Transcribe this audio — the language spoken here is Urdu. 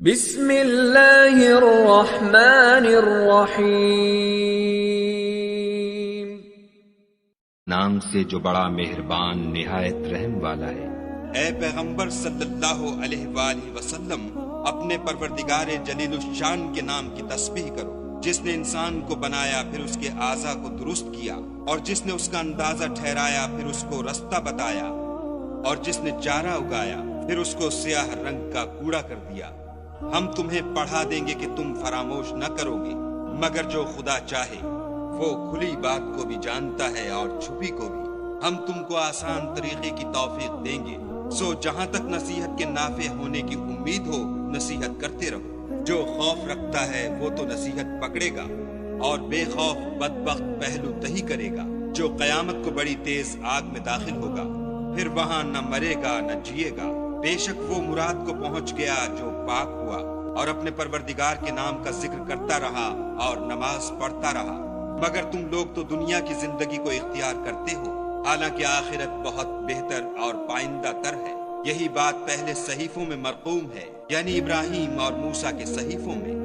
بسم اللہ الرحمن الرحیم، نام سے جو بڑا مہربان نہایت رحم والا ہے۔ اے پیغمبر صلی اللہ علیہ وآلہ وسلم، اپنے پروردگار جلیل الشان کے نام کی تسبیح کرو، جس نے انسان کو بنایا پھر اس کے اعضاء کو درست کیا، اور جس نے اس کا اندازہ ٹھہرایا پھر اس کو رستہ بتایا، اور جس نے چارہ اگایا پھر اس کو سیاہ رنگ کا کوڑا کر دیا۔ ہم تمہیں پڑھا دیں گے کہ تم فراموش نہ کرو گے، مگر جو خدا چاہے وہ کھلی بات کو بھی جانتا ہے اور چھپی کو بھی۔ ہم تم کو آسان طریقے کی توفیق دیں گے، سو جہاں تک نصیحت کے نافع ہونے کی امید ہو نصیحت کرتے رہو۔ جو خوف رکھتا ہے وہ تو نصیحت پکڑے گا، اور بے خوف بدبخت پہلو تہی کرے گا، جو قیامت کو بڑی تیز آگ میں داخل ہوگا، پھر وہاں نہ مرے گا نہ جیے گا۔ بے شک وہ مراد کو پہنچ گیا جو پاک ہوا، اور اپنے پروردگار کے نام کا ذکر کرتا رہا اور نماز پڑھتا رہا۔ مگر تم لوگ تو دنیا کی زندگی کو اختیار کرتے ہو، حالانکہ آخرت بہت بہتر اور پائندہ تر ہے۔ یہی بات پہلے صحیفوں میں مرقوم ہے، یعنی ابراہیم اور موسیٰ کے صحیفوں میں۔